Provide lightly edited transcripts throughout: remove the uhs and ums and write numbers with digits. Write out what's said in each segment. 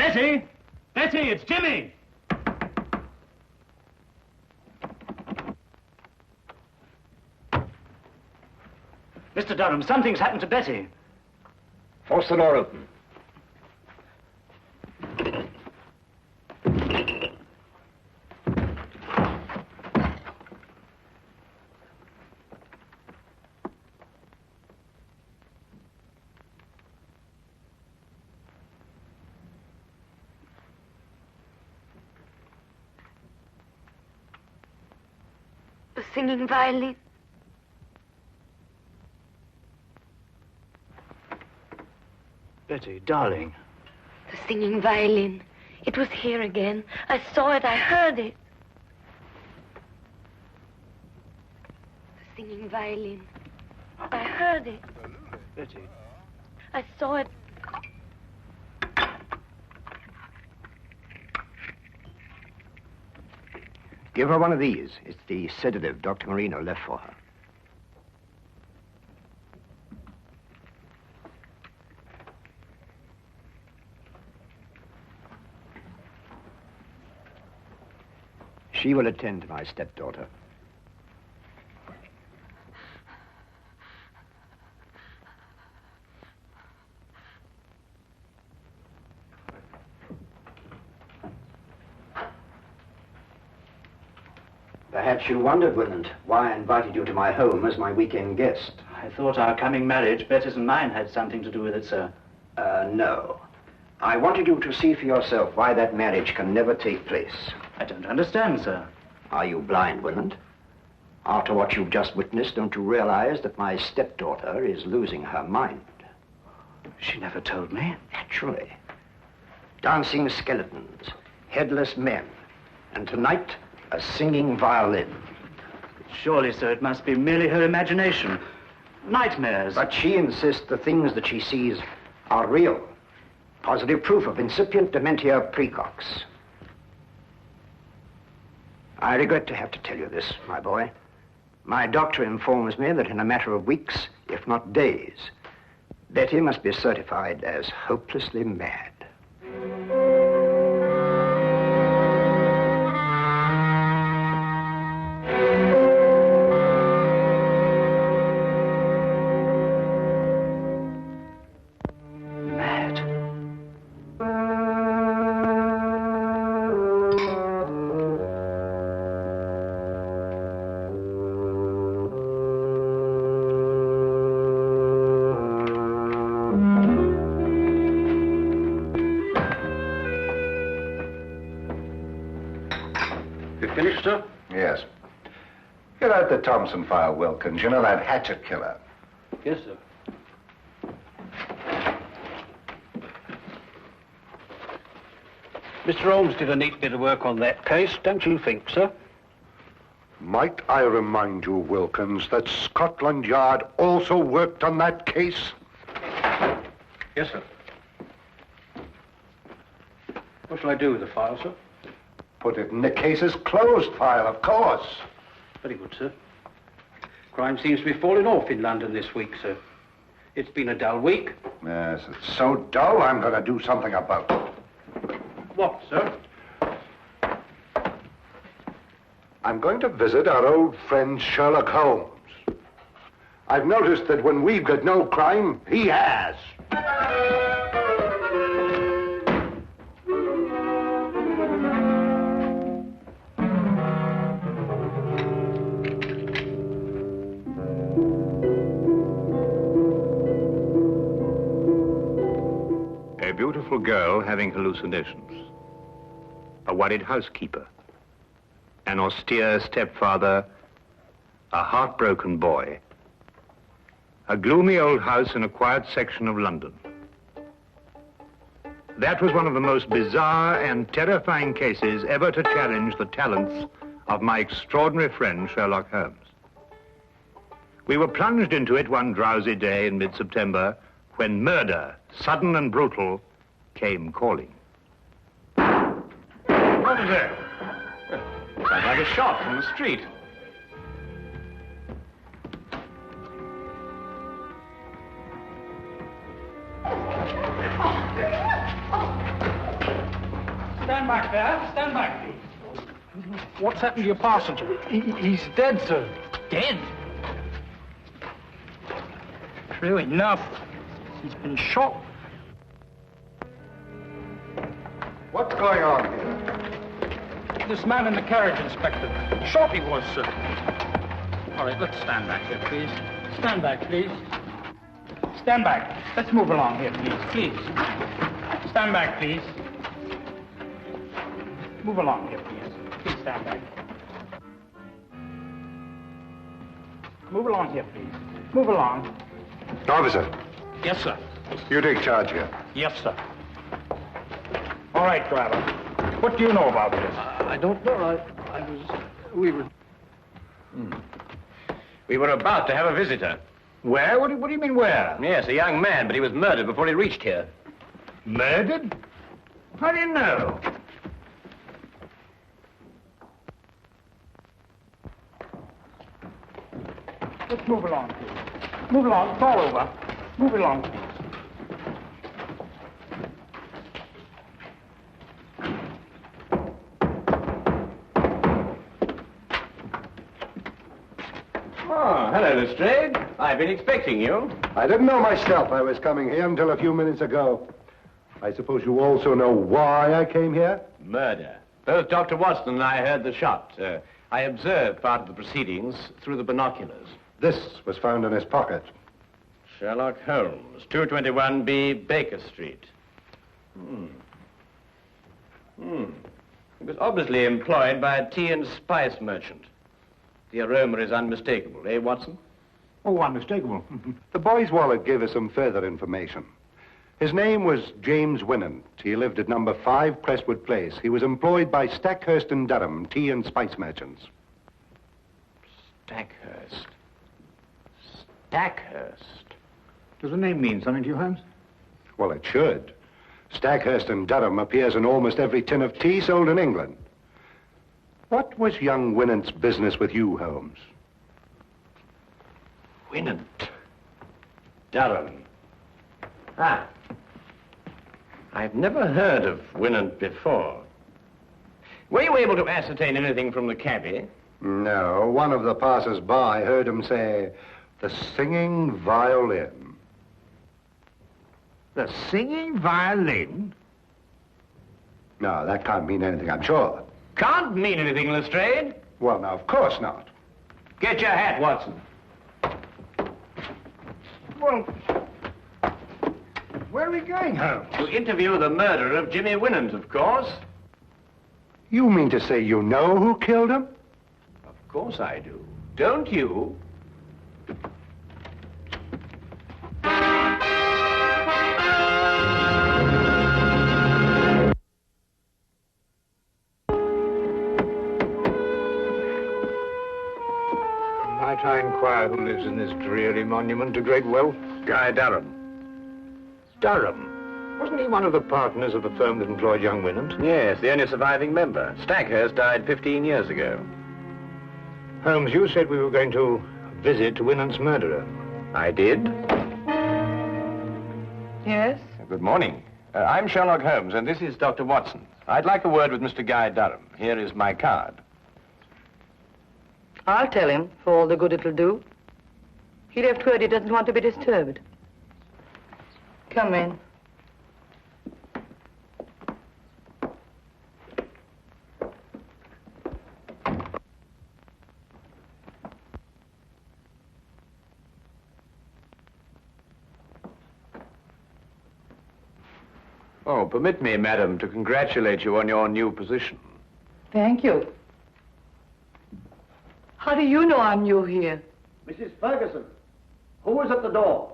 Betty! Betty, it's Jimmy! Mr. Durham, something's happened to Betty. Force the door open. The singing violin. Betty, darling. The singing violin. It was here again. I saw it. I heard it. The singing violin. I heard it. Betty. I saw it. Give her one of these. It's the sedative Dr. Marino left for her. She will attend to my stepdaughter. Perhaps you wondered, Willand, why I invited you to my home as my weekend guest. I thought our coming marriage, Betty's and mine, had something to do with it, sir. No. I wanted you to see for yourself why that marriage can never take place. I don't understand, sir. Are you blind, Willand? After what you've just witnessed, don't you realize that my stepdaughter is losing her mind? She never told me. Naturally. Dancing skeletons, headless men, and tonight, a singing violin. Surely, sir, it must be merely her imagination. Nightmares. But she insists the things that she sees are real. Positive proof of incipient dementia precox. I regret to have to tell you this, my boy. My doctor informs me that in a matter of weeks, if not days, Betty must be certified as hopelessly mad. Finished, sir? Yes. Get out the Thompson file, Wilkins. You know that hatchet killer. Yes, sir. Mr. Holmes did a neat bit of work on that case, don't you think, sir? Might I remind you, Wilkins, that Scotland Yard also worked on that case? Yes, sir. What shall I do with the file, sir? Put it in the case's closed file, of course. Very good, sir. Crime seems to be falling off in London this week, sir. It's been a dull week. Yes, it's so dull, I'm going to do something about it. What, sir? I'm going to visit our old friend Sherlock Holmes. I've noticed that when we've got no crime, he has. A beautiful girl having hallucinations. A worried housekeeper. An austere stepfather. A heartbroken boy. A gloomy old house in a quiet section of London. That was one of the most bizarre and terrifying cases ever to challenge the talents of my extraordinary friend, Sherlock Holmes. We were plunged into it one drowsy day in mid-September when murder, sudden and brutal, came calling. What was that? Sounds like a shot from the street. Stand back there. Stand back, please. What's happened to your passenger? He's dead, sir. Dead? True enough. He's been shot. What's going on here? This man in the carriage, Inspector. Shot he was, sir. All right, let's stand back here, please. Stand back, please. Stand back. Let's move along here, please. Please. Stand back, please. Move along here, please. Please stand back. Move along here, please. Move along. Officer, Yes, sir. you take charge here. Yes, sir. All right, driver. What do you know about this? I don't know. We were about to have a visitor. Where? What do you mean, where? Yes, a young man, but he was murdered before he reached here. Murdered? How do you know? Let's move along, please. Move along. It's all over. Move along, please. Oh, hello, Lestrade. I've been expecting you. I didn't know myself I was coming here until a few minutes ago. I suppose you also know why I came here? Murder. Both Dr. Watson and I heard the shot. I observed part of the proceedings through the binoculars. This was found in his pocket. Sherlock Holmes, 221B Baker Street. He was obviously employed by a tea and spice merchant. The aroma is unmistakable, eh, Watson? Oh, unmistakable. The boy's wallet gave us some further information. His name was James Winant. He lived at number 5 Crestwood Place. He was employed by Stackhurst and Durham, tea and spice merchants. Stackhurst. Stackhurst. Does the name mean something to you, Holmes? Well, it should. Stackhurst and Durham appears in almost every tin of tea sold in England. What was young Winant's business with you, Holmes? Winant. Durham. Ah. I've never heard of Winant before. Were you able to ascertain anything from the cabby? No, one of the passers-by heard him say, "The singing violin." The singing violin? No, that can't mean anything, I'm sure. Can't mean anything, Lestrade. Well, now, of course not. Get your hat, Watson. Well, where are we going, Holmes? To interview the murderer of Jimmy Winant, of course. You mean to say you know who killed him? Of course I do. Don't you? Might I inquire who lives in this dreary monument to great wealth? Guy Durham. Durham? Wasn't he one of the partners of the firm that employed young Winant? Yes, the only surviving member. Stackhurst died 15 years ago. Holmes, you said we were going to visit Winant's murderer. I did. Yes? Good morning. I'm Sherlock Holmes, and this is Dr. Watson. I'd like a word with Mr. Guy Durham. Here is my card. I'll tell him, for all the good it'll do. He left word he doesn't want to be disturbed. Come in. Oh, permit me, madam, to congratulate you on your new position. Thank you. How do you know I'm new here? Mrs. Ferguson, who is at the door?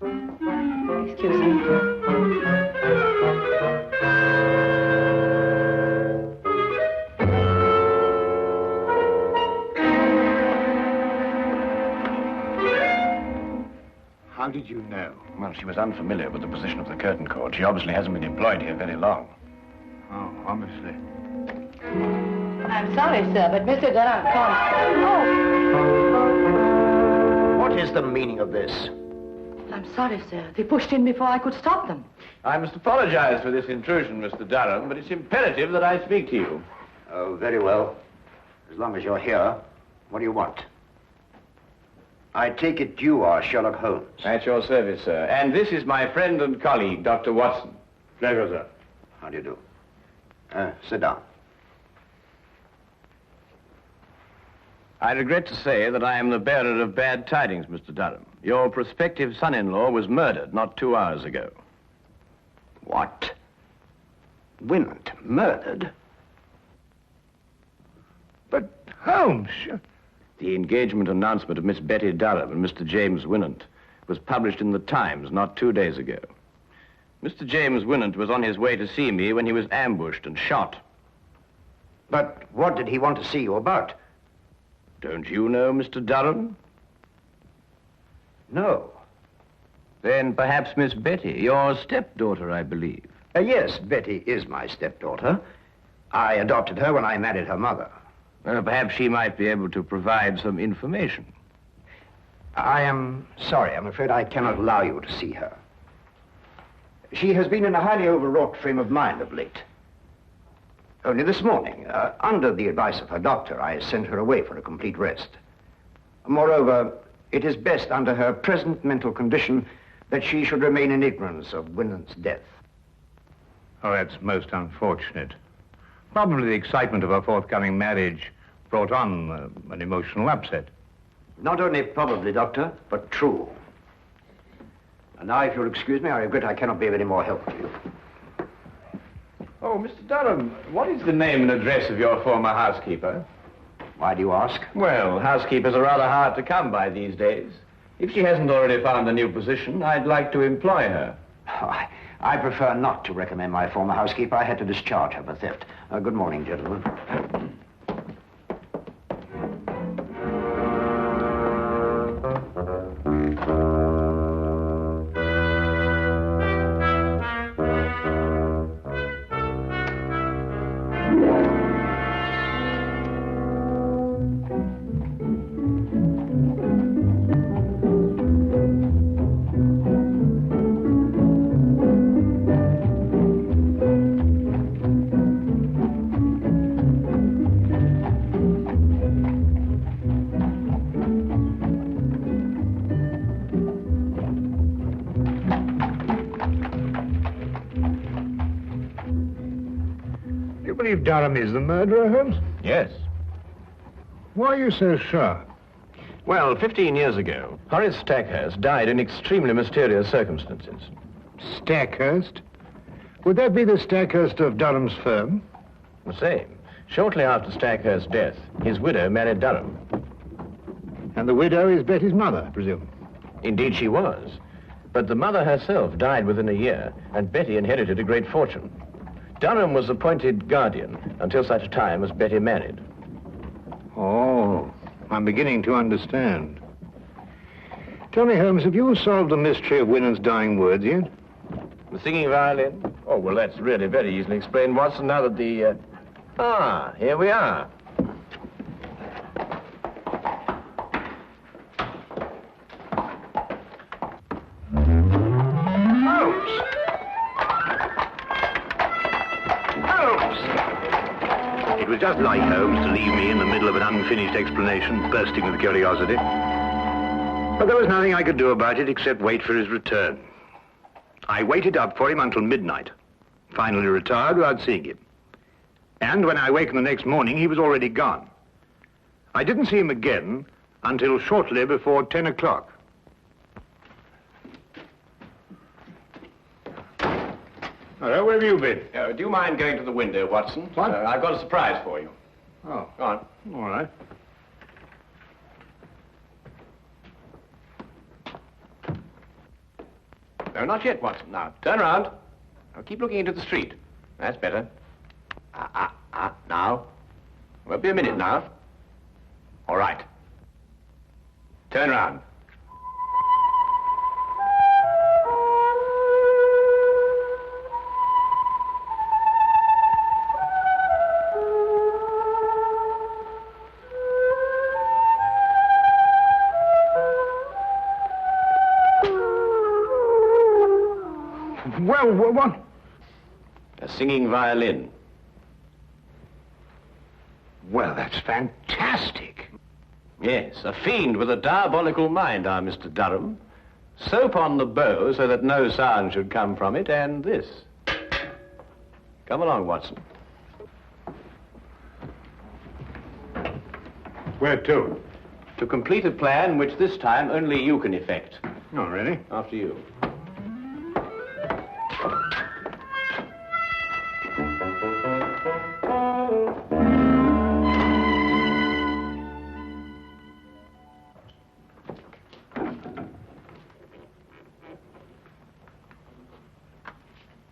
Excuse me. How did you know? Well, she was unfamiliar with the position of the curtain cord. She obviously hasn't been employed here very long. Oh, obviously. I'm sorry, sir, but Mr. Durham can't. What is the meaning of this? I'm sorry, sir. They pushed in before I could stop them. I must apologize for this intrusion, Mr. Durham, but it's imperative that I speak to you. Oh, very well. As long as you're here, what do you want? I take it you are Sherlock Holmes. At your service, sir. And this is my friend and colleague, Dr. Watson. Pleasure, sir. How do you do? Sit down. I regret to say that I am the bearer of bad tidings, Mr. Durham. Your prospective son-in-law was murdered not 2 hours ago. What? Winant murdered? But, Holmes... The engagement announcement of Miss Betty Durham and Mr. James Winant was published in the Times not 2 days ago. Mr. James Winant was on his way to see me when he was ambushed and shot. But what did he want to see you about? Don't you know Mr. Durham? No. Then perhaps Miss Betty, your stepdaughter, I believe. Yes, Betty is my stepdaughter. I adopted her when I married her mother. Perhaps she might be able to provide some information. I am sorry. I'm afraid I cannot allow you to see her. She has been in a highly overwrought frame of mind of late. Only this morning, under the advice of her doctor, I sent her away for a complete rest. Moreover, it is best under her present mental condition that she should remain in ignorance of Winant's death. Oh, that's most unfortunate. Probably the excitement of her forthcoming marriage brought on an emotional upset. Not only probably, Doctor, but true. And now, if you'll excuse me, I regret I cannot be of any more help to you. Oh, Mr. Durham, what is the name and address of your former housekeeper? Why do you ask? Well, housekeepers are rather hard to come by these days. If she hasn't already found a new position, I'd like to employ her. Oh, I prefer not to recommend my former housekeeper. I had to discharge her for theft. Good morning, gentlemen. You believe Durham is the murderer, Holmes? Yes. Why are you so sure? Well, 15 years ago, Horace Stackhurst died in extremely mysterious circumstances. Stackhurst? Would that be the Stackhurst of Durham's firm? The same. Shortly after Stackhurst's death, his widow married Durham. And the widow is Betty's mother, I presume? Indeed she was. But the mother herself died within a year, and Betty inherited a great fortune. Durham was appointed guardian until such time as Betty married. Oh, I'm beginning to understand. Tell me, Holmes, have you solved the mystery of Winant's dying words yet? The singing violin? Oh, well, that's really very easily explained, Watson, now that the... here we are. It was just like Holmes to leave me in the middle of an unfinished explanation, bursting with curiosity. But there was nothing I could do about it except wait for his return. I waited up for him until midnight, finally retired without seeing him. And when I wakened the next morning, he was already gone. I didn't see him again until shortly before 10 o'clock. Hello, where have you been? Do you mind going to the window, Watson? What? I've got a surprise for you. Oh, Go on. all right. No, not yet, Watson. Now, turn around. Now, keep looking into the street. That's better. Now. Won't be a minute now. All right. Turn around. No, what? A singing violin. Well, that's fantastic. Yes, a fiend with a diabolical mind, our Mr. Durham. Soap on the bow so that no sound should come from it, and this. Come along, Watson. Where to? To complete a plan which this time only you can effect. Oh, really? After you.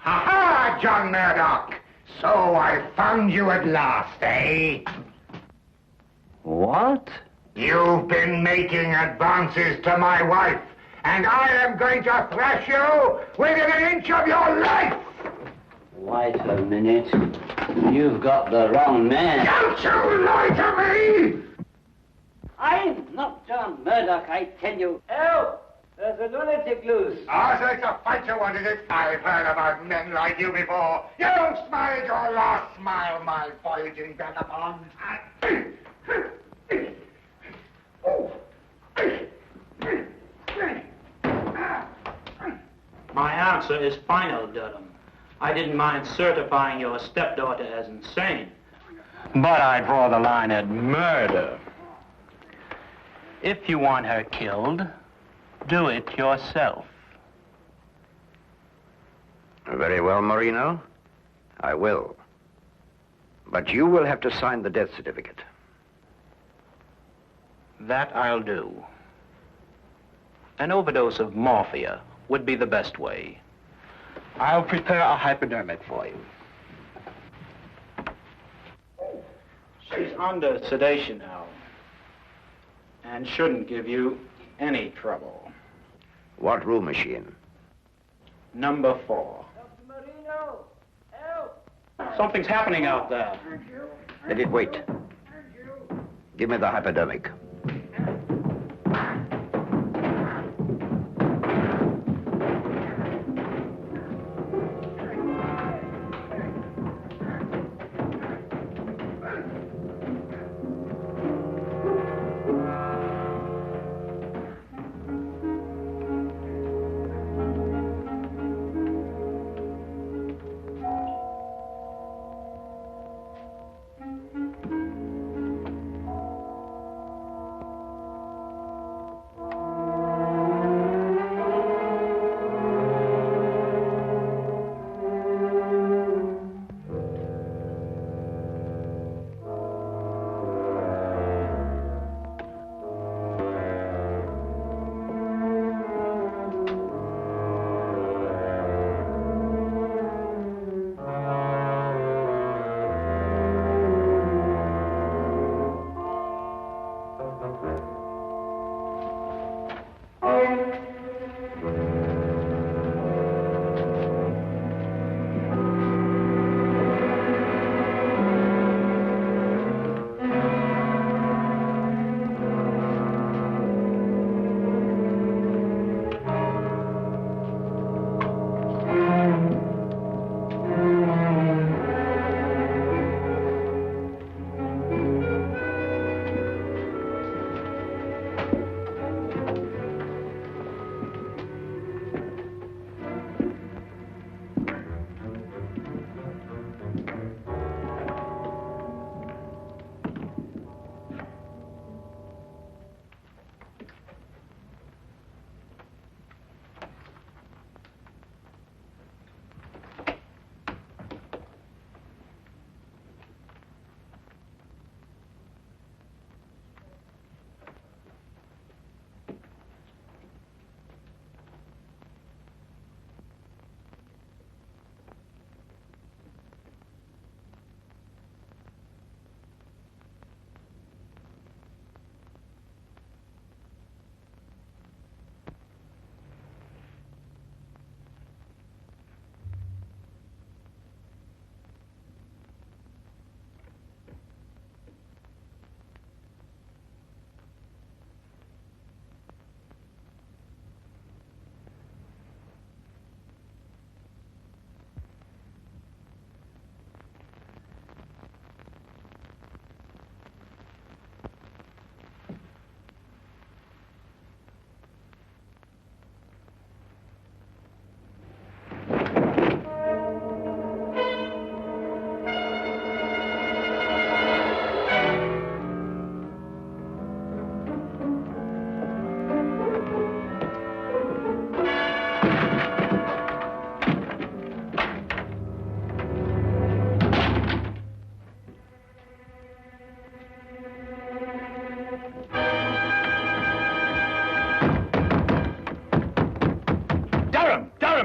Ha-ha, John Murdoch! So I found you at last, eh? What? You've been making advances to my wife, and I am going to thrash you within an inch of your life! Wait a minute. You've got the wrong man. Don't you lie to me! I'm not John Murdoch, I tell you. Help! There's a lunatic loose. Oh, so it's a fight you wanted it? I've heard about men like you before. You smiled your last smile, my voyaging vagabond. My answer is final, Durham. I didn't mind certifying your stepdaughter as insane, but I draw the line at murder. If you want her killed, do it yourself. Very well, Marino. I will. But you will have to sign the death certificate. That I'll do. An overdose of morphia would be the best way. I'll prepare a hypodermic for you. She's under sedation now, and shouldn't give you any trouble. What room is she in? Number 4. Dr. Marino, help! Something's happening out there. Let it wait. Give me the hypodermic.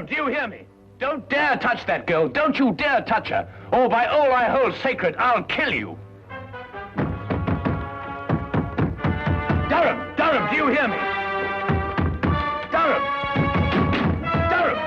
Durham, do you hear me? Don't dare touch that girl. Don't you dare touch her. Or by all I hold sacred, I'll kill you. Durham, Durham, do you hear me? Durham! Durham!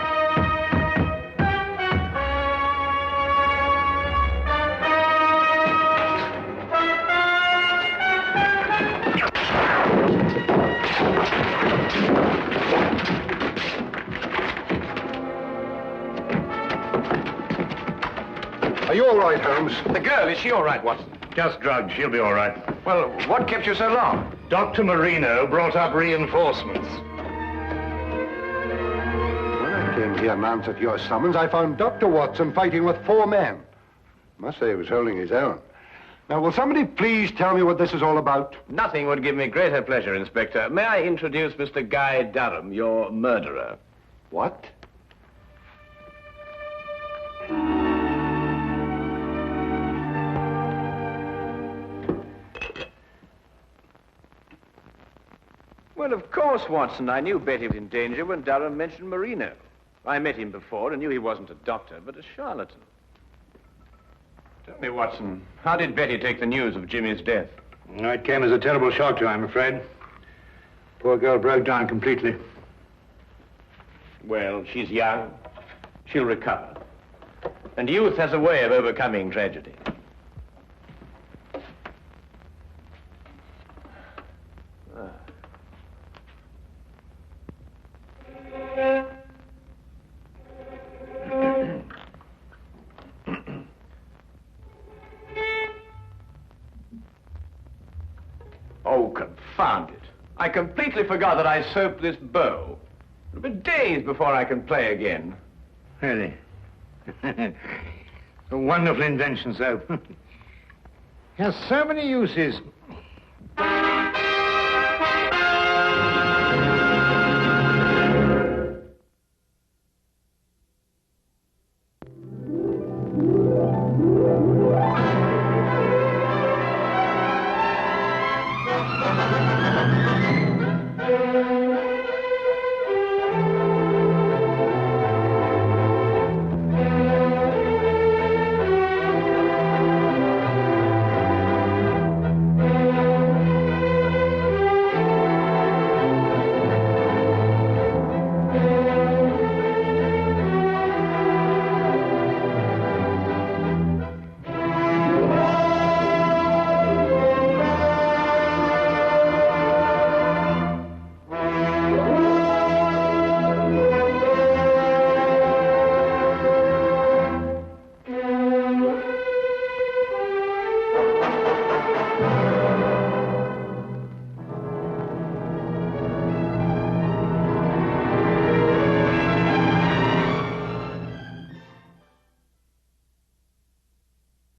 Are you all right, Holmes? The girl, is she all right, Watson? Just drugged. She'll be all right. Well, what kept you so long? Dr. Marino brought up reinforcements. When I came here in answer to your summons, I found Dr. Watson fighting with 4 men. Must say he was holding his own. Now, will somebody please tell me what this is all about? Nothing would give me greater pleasure, Inspector. May I introduce Mr. Guy Durham, your murderer? What? Well, of course, Watson. I knew Betty was in danger when Durham mentioned Marino. I met him before and knew he wasn't a doctor, but a charlatan. Tell me, Watson, how did Betty take the news of Jimmy's death? It came as a terrible shock to her, I'm afraid. Poor girl broke down completely. Well, she's young. She'll recover. And youth has a way of overcoming tragedy. Oh, confound it. I completely forgot that I soaped this bow. It'll be days before I can play again. Really? A wonderful invention, soap. Has so many uses.